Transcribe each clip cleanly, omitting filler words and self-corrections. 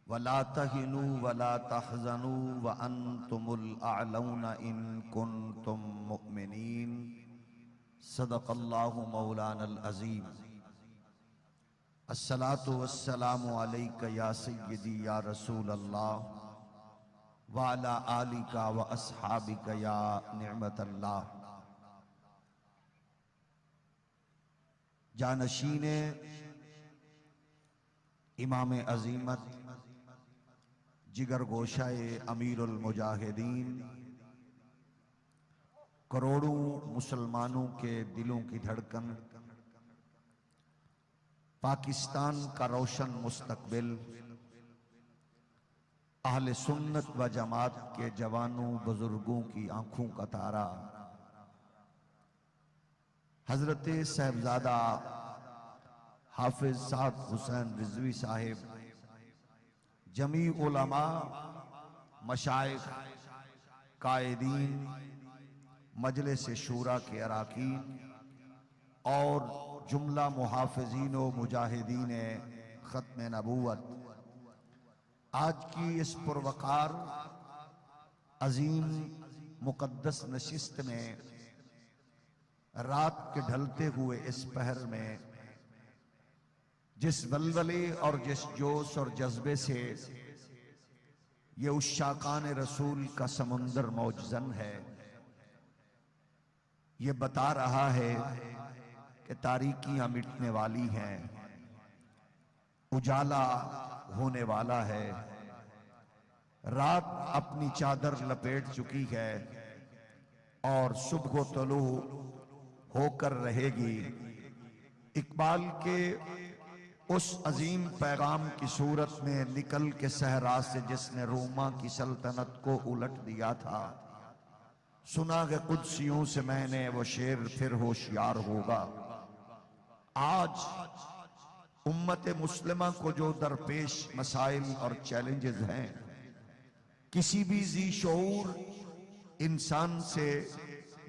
वला तहिनु वला तहज़नु व अंतुमुल अअलौना इन कुन्तुम मुमिनीन। सदक़ल्लाहु मौलानल अज़ीम। अस्सलातु वस्सलामु अलैका या सय्यदी या रसूल अल्लाह व अला आलिका व अस्हाबिका या निअमतल्लाह। जानशीने इमाम अज़ीमत जिगर गोशाए अमीरुल मुजाहिदीन, करोड़ों मुसलमानों के दिलों की धड़कन, पाकिस्तान का रोशन मुस्तकबिल, अहले सुन्नत व जमात के जवानों बुजुर्गों की आंखों का तारा, हजरत साहिबजादा हाफिज साद हुसैन रिजवी साहिब, जमी उलमा, मशाइख, कायदीन, मजलिस शूरा के अराकीन और जुमला मुहाफिजीन व मुजाहिदीन खत्म नबूवत, आज की इस पुरवकार अजीम मुकद्दस नशिस्त में रात के ढलते हुए इस पहर में जिस वलवले और जिस जोश और जज्बे से ये उश्शाकान रसूल का समुंदर मौजज़न है, ये बता रहा है कि तारीकियां मिटने वाली हैं, उजाला होने वाला है, रात अपनी चादर लपेट चुकी है और सुबह तलू होकर रहेगी। इकबाल के उस अजीम पैगाम की सूरत में निकल के सहरा से जिसने रोमा की सल्तनत को उलट दिया था, सुना कि कुदसियों से मैंने वो शेर फिर होशियार होगा। आज उम्मत मुस्लिमा को जो दरपेश मसाइल और चैलेंजेस हैं, किसी भी जी शऊर इंसान से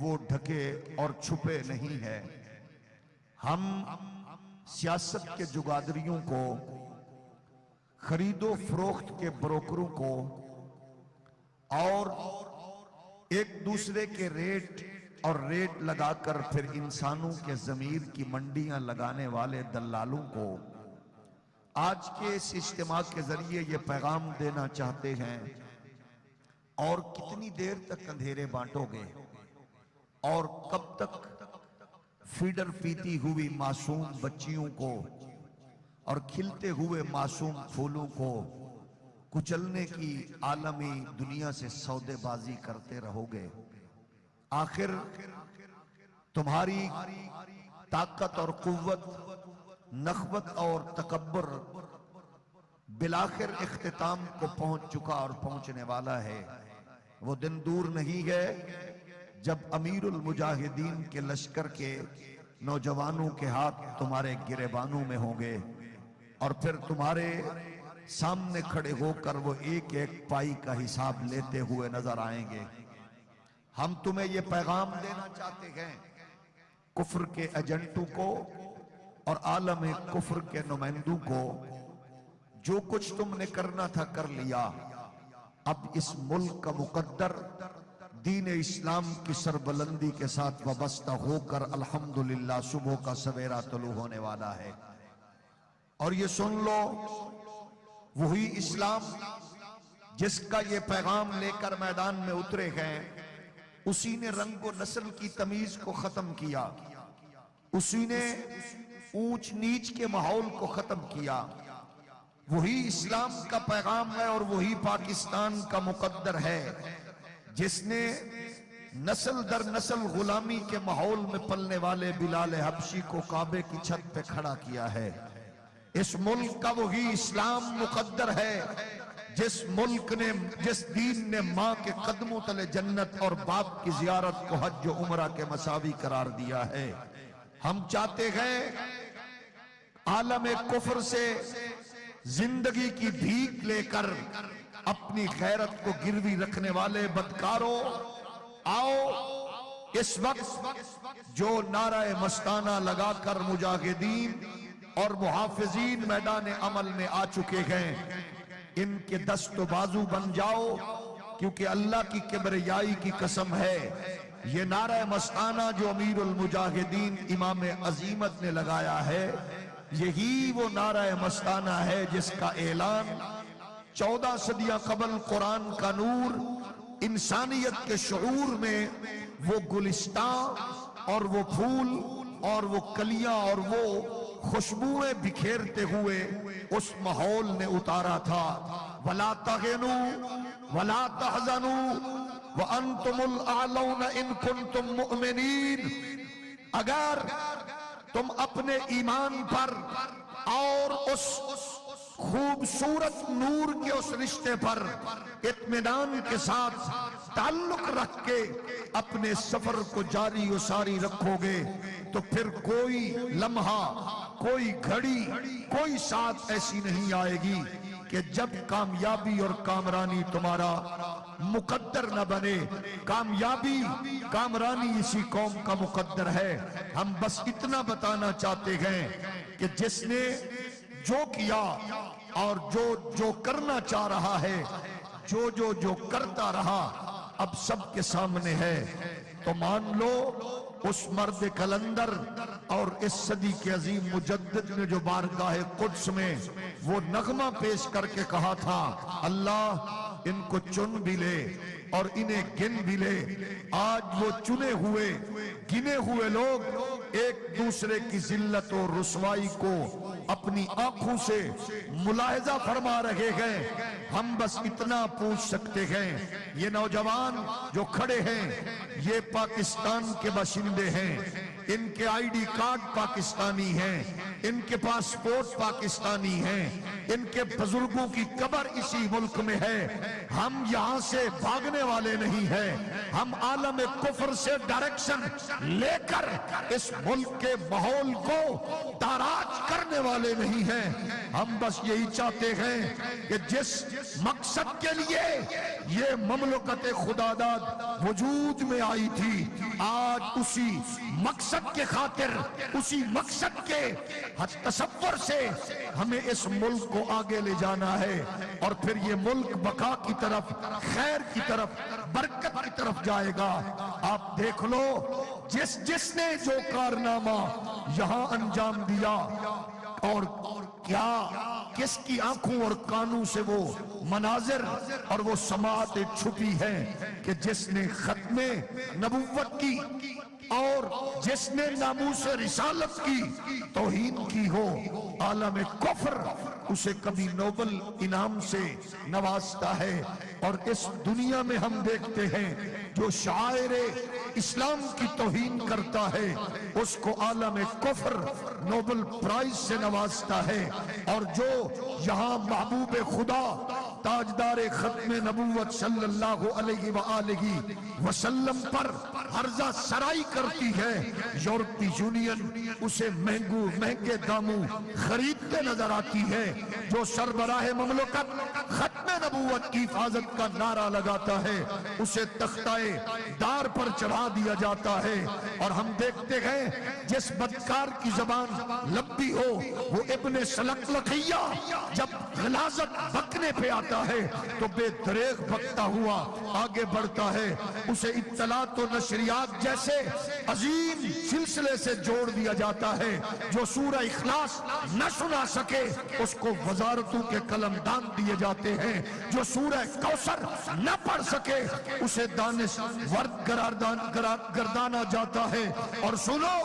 वो ढके और छुपे नहीं है। हम सियासत के जुगादरियों को, खरीदो फरोख्त के ब्रोकरों को और एक दूसरे के रेट लगाकर फिर इंसानों के ज़मीर की मंडियां लगाने वाले दल्लालों को आज के इस इज्तिमा के जरिए ये पैगाम देना चाहते हैं। और कितनी देर तक अंधेरे बांटोगे और कब तक फीडर पीती हुई मासूम बच्चियों को और खिलते हुए मासूम फूलों को कुचलने की आलमी दुनिया से सौदेबाजी करते रहोगे। आखिर तुम्हारी ताकत और कुव्वत, नखवत और तकब्बुर बिलाखिर इख्तिताम को पहुंच चुका और पहुंचने वाला है। वो दिन दूर नहीं है जब अमीरुल मुजाहिदीन के लश्कर के नौजवानों के हाथ तुम्हारे गिरेबानों में होंगे और फिर तुम्हारे सामने खड़े होकर वो एक एक पाई का हिसाब लेते हुए नजर आएंगे। हम तुम्हें ये पैगाम देना चाहते हैं कुफ्र के एजेंटों को और आलम कुफ्र के नुमाइंदों को, जो कुछ तुमने करना था कर लिया। अब इस मुल्क का मुकद्दर दीन इस्लाम की सरबलंदी के साथ वाबस्ता होकर अल्हम्दुलिल्लाह सुबह का सवेरा तलू होने वाला है। और ये सुन लो, वही इस्लाम जिसका ये पैगाम लेकर मैदान में उतरे हैं, उसी ने रंग व नस्ल की तमीज को खत्म किया, उसी ने ऊंच नीच के माहौल को खत्म किया। वही इस्लाम का पैगाम है और वही पाकिस्तान का मुकद्दर है जिसने नस्ल दर नस्ल गुलामी के माहौल में पलने वाले बिलाल हबशी को काबे की छत पे खड़ा किया है। इस मुल्क का वही इस्लाम मुकद्दर है जिस मुल्क ने, जिस दीन ने माँ के कदमों तले जन्नत और बाप की जियारत को हज व उमरा के मसावी करार दिया है। हम चाहते हैं आलम कुफ्र से जिंदगी की भीख लेकर अपनी गैरत को गिरवी रखने वाले बदकारों, आओ इस वक्त जो नाराए मस्ताना लगाकर मुजाहिदीन और मुहाफिजीन मैदान अमल में आ चुके हैं, इनके दस्त बाजू बन जाओ, क्योंकि अल्लाह की किबरियाई की कसम है, ये नारा मस्ताना जो अमीरुल मुजाहिदीन इमाम अजीमत ने लगाया है, यही वो नारा मस्ताना है जिसका ऐलान 14 सदियां कबल कुरान का नूर इंसानियत के शऊर में वो गुलिस्तां और वो फूल और वो कलियां और वो खुशबुएं बिखेरते हुए उस माहौल ने उतारा था। वला तगनु वला तहजनु व अंतुमुल आलौना इन कुंतुम मुमिनीन। अगर तुम अपने ईमान पर और उस खूबसूरत नूर के उस रिश्ते पर इत्मीनान के साथ ताल्लुक रख के अपने सफर को जारी और सारी रखोगे, तो फिर कोई लम्हा, कोई घड़ी, कोई साथ ऐसी नहीं आएगी कि जब कामयाबी और कामरानी तुम्हारा मुकद्दर न बने। कामयाबी कामरानी इसी कौम का मुकद्दर है। हम बस इतना बताना चाहते हैं कि जिसने जो किया और जो करना चाह रहा है, जो करता रहा, अब सबके सामने है। तो मान लो उस मर्द कलंदर और इस सदी के अजीम मुजद्दिद ने जो बारगाह कुद्स में वो नगमा पेश करके कहा था, अल्लाह इनको चुन भी ले और इन्हें गिन भी ले। आज वो चुने हुए गिने हुए लोग एक दूसरे की जिल्लत और रुसवाई को अपनी आंखों से मुलाहिजा फरमा रहे हैं। हम बस इतना पूछ सकते हैं, ये नौजवान जो खड़े हैं ये पाकिस्तान के बाशिंदे हैं, इनके आईडी कार्ड पाकिस्तानी हैं, इनके पासपोर्ट पाकिस्तानी हैं, इनके बुजुर्गों की कब्र इसी मुल्क में है। हम यहाँ से भागने वाले नहीं हैं, हम आलम कुफ्र से डायरेक्शन लेकर इस मुल्क के माहौल को ताराज करने वाले नहीं हैं। हम बस यही चाहते हैं कि जिस मकसद के लिए ये ममलकत खुदादाद वजूद में आई थी, आज उसी मकसद के खातिर, उसी मकसद के तसव्वुर से हमें इस मुल्क को आगे ले जाना है और फिर ये मुल्क बका की तरफ, खैर की तरफ, बरकत की तरफ जाएगा। आप देख लो जिसने जो कारनामा यहाँ अंजाम दिया और क्या किसकी आंखों और कानों से वो मनाजिर और वो समातें छुपी हैं कि जिसने खत्मे नबुव्वत की और जिसने नामूस रिसालत की तौहीन की हो, आलम कुफ्र उसे कभी नोबल इनाम से नवाजता है। और इस दुनिया में हम देखते हैं जो शायर इस्लाम की तौहीन करता है उसको आलम कुफ्र नोबल प्राइज से नवाजता है, और जो यहाँ महबूब खुदा ताजदार खत्म नबूवत सल्लल्लाहु अलैहि वआलिहि वसल्लम पर हर्जा सराई करती है, यूरोपीय यूनियन उसे महंगे दामों खरीदते नजर आती है। जो सरबराह ममलकत खत्म नबूवत की हिफाजत का नारा लगाता है उसे तख्ताए दार पर चढ़ा दिया जाता है। और हम देखते हैं जिस बदकार की जबान लंबी हो वो इब्ने सलकलखिया जब गलाजत बकने पे आता है तो बेदरेग बकता हुआ आगे बढ़ता है, उसे इत्तला तो नशरियात जैसे अजीम सिलसिले से जोड़ दिया जाता है। जो सूरह इखलास न सुना सके उसको वजारतों के कलमदान दिए जाते हैं, जो सूरह कौसर न पढ़ सके उसे दानिश वर्द गर्दाना जाता है। और सुनो,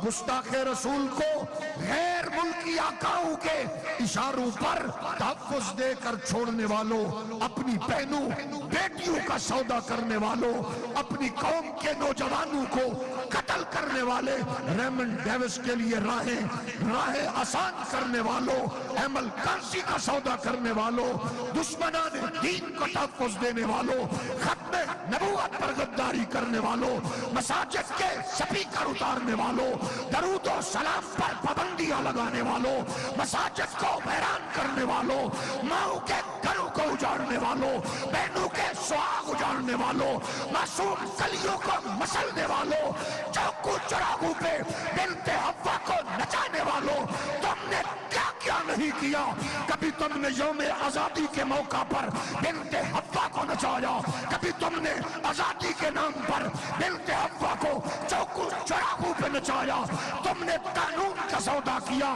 गुस्ताखे रसूल को गैर मुल्की आकाओं के इशारों पर तहफ़्फ़ुज़ देकर छोड़ने वालों, अपनी बहनों बेटियों का सौदा करने वालों, अपनी कौम के नौजवानों को कत्ल करने वाले, रेमंड डेविस के लिए राहें आसान करने वालों, एमल कांसी का सौदा करने वालों, दुश्मनाने दीन को तहफ़्फ़ुज़ देने वालों, खत्म नबूवत पर गद्दारी करने वालों, मसाजिद के स्पीकर उतारने वालों, दरूद और सलाम पर पाबंदियां लगाने वालों, मसाजिद को हैरान करने वालों, माओ के घरों को उजाड़ने वालों, बहनों के सुहाग उजाड़ने वालों, मासूम कलियों को मसलने वालों, चौकू चौराहों पे बिनते हव्वा को नचाने वालों, तुमने क्या क्या नहीं किया। कभी तुमने यौम आजादी के मौका पर बिन्ते हव्वा को नचाया, कभी तुमने आजादी के नाम पर बिन्ते हव्वा को चौकू चौराहों पे नचाया। तुमने कानून का सौदा किया।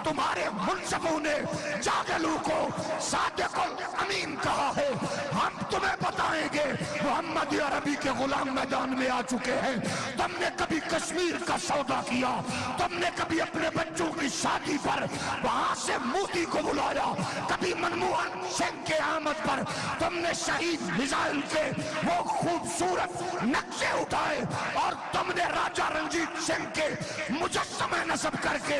तुम्हारे मुनसबों ने जागलू को सादिकुल अमीन कहा है। हम तुम्हें बताएंगे मोहम्मद अरबी के गुलाम मैदान में आ चुके हैं। तुमने कभी कश्मीर का सौदा किया, तुमने कभी अपने बच्चों की शादी पर वहां से मोदी को बुलाया, कभी मनमोहन सिंह के आमद पर तुमने शहीद मिसाइल के वो खूबसूरत नक्शे उठाए और तुमने राजा रंजीत सिंह के मुजस्समे नस्ब करके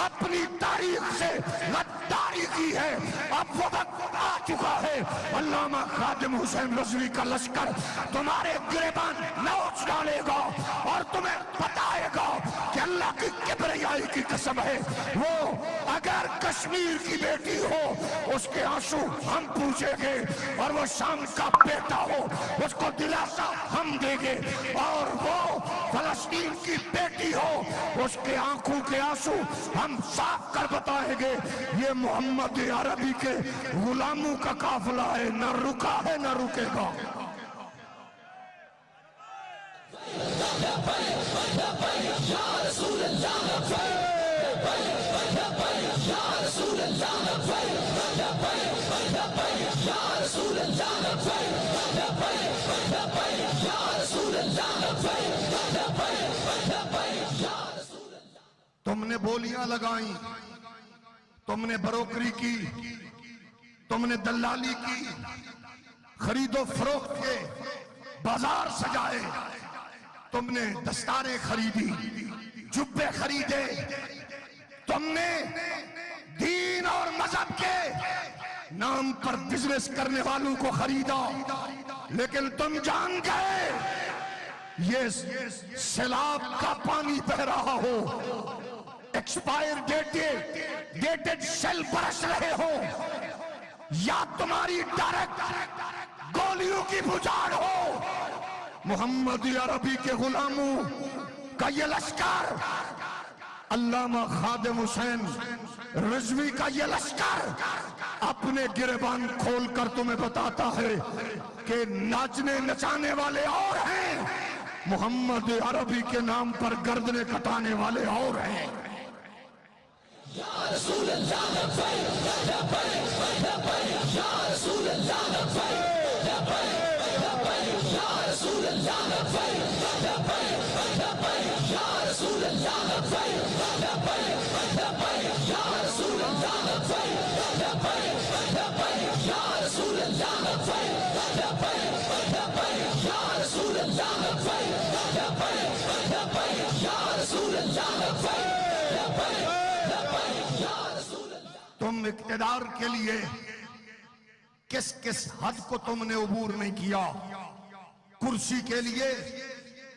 अपनी तारीख से गद्दारी की है। अब वो वक्त आ चुका है, अल्लामा खादिम हुसैन रज़वी का लश्कर तुम्हारे गिरेबान नोच डालेगा और तुम्हें बताएगा कि अल्लाह की किबरियाई की कसम है, वो अगर कश्मीर की बेटी हो उसके आंसू हम पूछेंगे और वो शाम का बेटा हो उसको दिलासा हम देंगे, और वो फलस्तीन की बेटी हो उसके आंखों के आंसू हम साफ कर बताएंगे। ये मोहम्मद अरबी के गुलामों का काफिला है, न रुका है न रुकेगा। तुमने बोलियां लगाई, तुमने बरोकरी की, तुमने दलाली की, खरीदो फरोख्त के बाजार सजाए, तुमने दस्तारें खरीदी, जुब्बे खरीदे, तुमने दीन और मजहब के नाम पर बिजनेस करने वालों को खरीदा, लेकिन तुम जान गए ये सैलाब का पानी बह रहा हो, एक्सपायर डेटेड सेल बरस रहे हो, या तुम्हारी डायरेक्ट गोलियों की बुझाड़ हो। मोहम्मद अरबी के गुलामों का ये लश्कर, अल्लामा खादिम हुसैन रिजवी का ये लश्कर अपने गिरबान खोलकर तुम्हें बताता है कि नाचने नचाने वाले और हैं, मोहम्मद अरबी के नाम पर गर्दने कटाने वाले और हैं। या रसूल अल्लाह लब्बैक लब्बैक लब्बैक या रसूल अल्लाह लब्बैक लब्बैक लब्बैक या रसूल अल्लाह लब्बैक लब्बैक लब्बैक या रसूल अल्लाह लब्बैक लब्बैक लब्बैक या रसूल अल्लाह लब्बैक लब्बैक लब्बैक या रसूल अल्लाह लब्बैक लब्बैक लब्बैक या रसूल अल्लाह लब्बैक लब्बैक लब्बैक या रसूल अल्लाह लब्बैक लब्बैक। तुम इक़्तिदार के लिए किस किस हद को तुमने अबूर नहीं किया, कुर्सी के लिए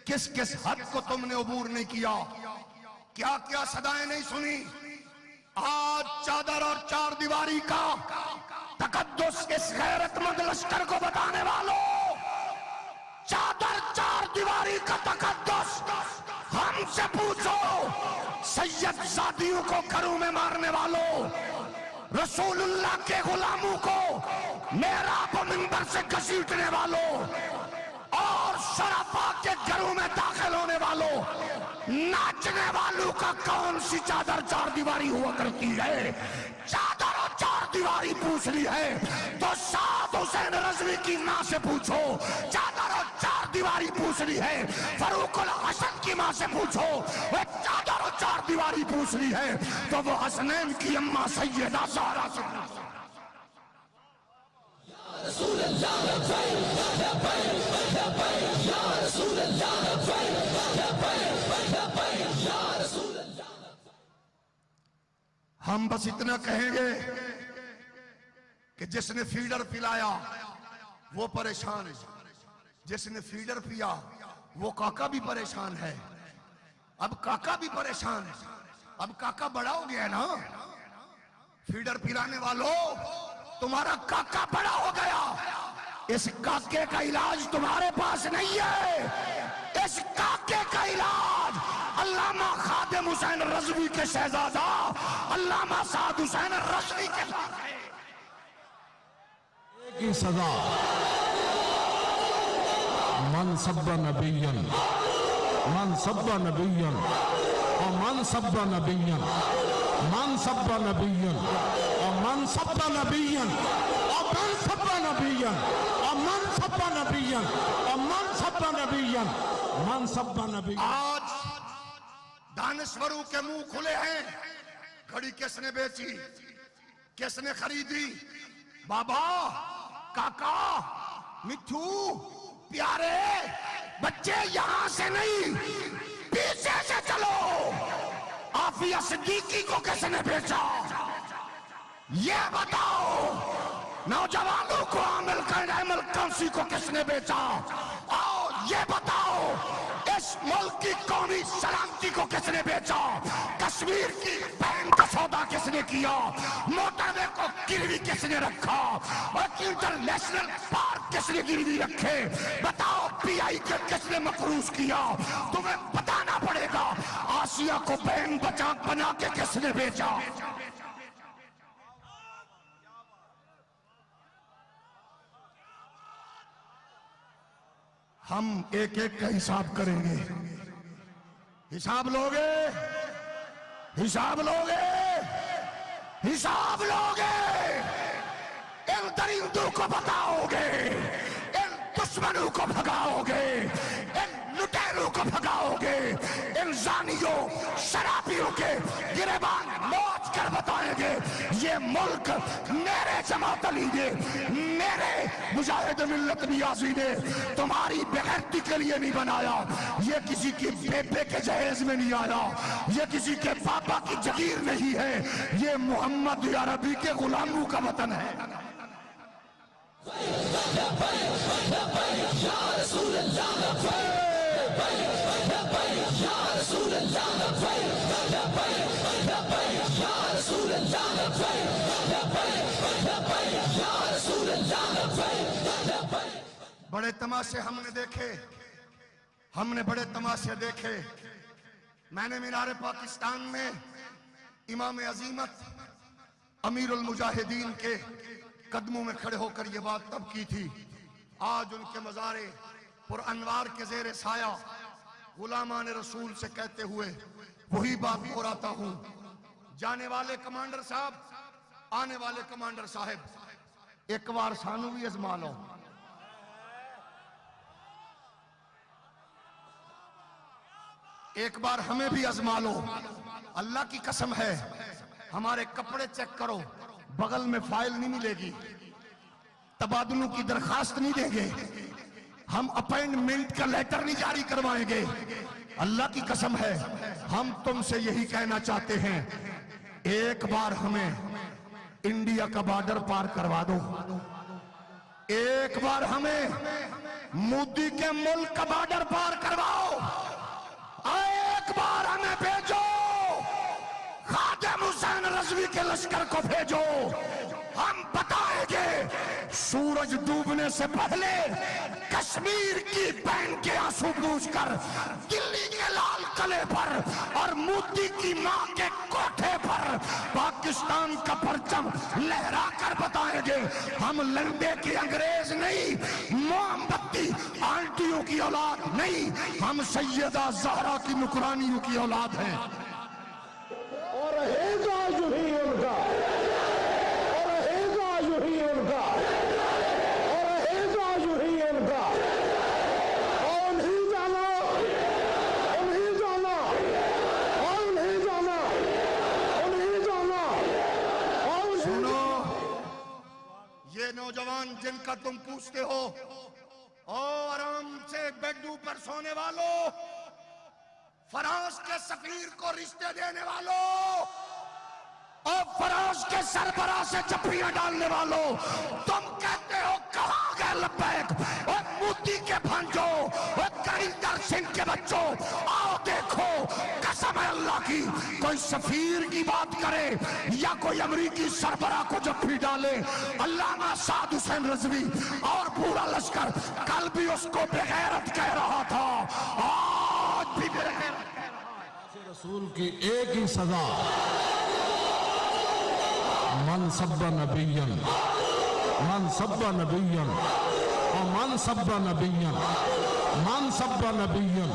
किस किस हद को तुमने अबूर नहीं किया, क्या क्या सदाएं नहीं सुनी। आज चादर और चार दीवारी का तकद्दुस इस गैरतमंद लश्कर को बताने वालों, चादर चार दीवारी का तकद्दुस हमसे पूछो। सैयद जादियों को घरों में मारने वालों, रसूलुल्लाह के गुलामों को मेहराब मिंबर से घसीटने वालों और शराफा के घरों में दाखिल होने वालों, नाचने वालों का कौन सी चादर चार दीवारी हुआ करती है। चादर और चार दीवारी पूछ ली है तो साद हुसैन रज़वी की मां से पूछो। चादर और चार दीवारी पूछ ली है फरूकुल हसन की मां से पूछो। वो चादर और चार दीवारी पूछ ली है तो वो हसनैन की अम्मा सैयदा ज़हरा से पूछो। रसूल अल्लाह लब्बैक लब्बैक लब्बैक या रसूल अल्लाह लब्बैक लब्बैक लब्बैक या रसूल अल्लाह। हम बस इतना कहेंगे कि जिसने फीडर पिलाया वो परेशान है, जिसने फीडर पिया वो काका भी परेशान है। अब काका भी परेशान है, अब काका बड़ा हो गया ना। फीडर पिलाने वालों, तुम्हारा काका बड़ा हो गया। इस काके का इलाज तुम्हारे पास नहीं है, इस काके का इलाज अल्लामा खादिम हुसैन रज़वी के शहजादा अल्लामा साद हुसैन रज़वी के साथ है। की सजा मन सब्बा नबियन और मन सब्बा नबियन और मन सब्बा नबियन और मन सब्बा नबियन और मन सब्बा नबियन और मन सब्बा नबियन मन सब्बा नबियन। आज दानश्वरों के मुंह खुले हैं। घड़ी किसने बेची, किसने खरीदी? बाबा, काका, मिठू, प्यारे बच्चे, यहां से नहीं पीछे से चलो। आफिया सिद्दीकी को किसने बेचा? ये बताओ। नौजवानों को आमिल अहमद कांसी को किसने बेचा? आओ ये बताओ। इस मुल्क की कौमी सलामती को किसने बेचा? कश्मीर की बहन का सौदा किसने किया? मोटरवे को गिरवी किसने रखा? और इंटरनेशनल पार्क किसने गिरवी रखे? बताओ पीआई के किसने मकरूज किया? तुम्हें बताना पड़ेगा। आसिया को बहन बना के किसने बेचा? हम एक एक का हिसाब करेंगे। हिसाब लोगे, हिसाब लोगे, हिसाब लोगे। इन दरिंदों को बताओगे, इन दुश्मनों को भगाओगे, इन लुटेरों को भगाओगे, इन जानियों शराबियों के गिरबान मौज कर बताएंगे। ये मुल्क मेरे जमात अली ने, मेरे मुजाहिद मिल्लत नियाज़ी ने तुम्हारी बेगैरती के लिए नहीं बनाया। ये किसी की बेबे के जहेज में नहीं आया। ये किसी के पापा की जगीर नहीं है। ये मोहम्मद अरबी के गुलामों का वतन है। बड़े तमाशे हमने देखे, हमने बड़े तमाशे देखे। मैंने मीनार पाकिस्तान में इमाम अजीमत अमीरुल मुजाहिदीन के कदमों में खड़े होकर ये बात तब की थी। आज उनके मज़ारे पुर अनवार के ज़ेरे साया गुलामान रसूल से कहते हुए वही बात दोहराता हूं। जाने वाले कमांडर साहब, आने वाले कमांडर साहब, एक बार सानू भी आजमा लो। एक बार हमें भी आजमा लो। अल्लाह की कसम है, हमारे कपड़े चेक करो, बगल में फाइल नहीं मिलेगी, तबादलों की दरखास्त नहीं देंगे, हम अपॉइंटमेंट का लेटर नहीं जारी करवाएंगे। अल्लाह की कसम है, हम तुमसे यही कहना चाहते हैं, एक बार हमें इंडिया का बॉर्डर पार करवा दो। एक बार हमें मोदी के मुल्क का बॉर्डर पार करवाओ। एक बार हमें भेजो, खादिम हुसैन रज़वी के लश्कर को भेजो। हम बताएंगे सूरज डूबने से पहले कश्मीर की बहन के आंसू पूछकर दिल्ली के लाल किले पर और मोदी की मां के कोठे पर पाकिस्तान का परचम लहरा कर बताएंगे, हम लंडे के अंग्रेज नहीं, मोमबत्ती आंटियों की औलाद नहीं, हम सैयदा ज़हरा की नुकरानियों की औलाद हैं। और रहेगा जो ही उनका, और रहेगा जो ही उनका, और रहेगा जो ही उनका। और नहीं जाना, और नहीं जाना, और नहीं जाना, और नहीं जाना, और सुनो, ये नौजवान जिनका तुम पूछते हो, और आराम से बेडू पर सोने वालों, फरांस के सफीर को रिश्ते देने वालों और फरांस के सरबराह से जफ्फियां डालने वालों, तुम कहते हो कहां गए लब्बैक? और मोदी के भांजो, और करिंदर सिंह के बच्चों, आओ देखो, कसम है अल्लाह की, कोई सफीर की बात करे या कोई अमरीकी सरबराह को जफ्फी डाले, अल्लामा साद हुसैन रज़वी और पूरा लश्कर कल भी उसको बेगैरत कह रहा था, आज भी बेगैरत कह रहा है। रसूल की एक ही सजा, मन सब्बा नबियन, मन सब्बा नबियन और मन सब्बा नबियन, मन सब्बा नबियन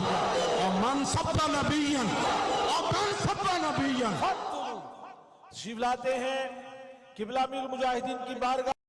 और मन सब्बा नबियन और मन सब्बा नबियन। शिवलाते हैं किबला अमीरुल मुजाहिदीन की बारगाह।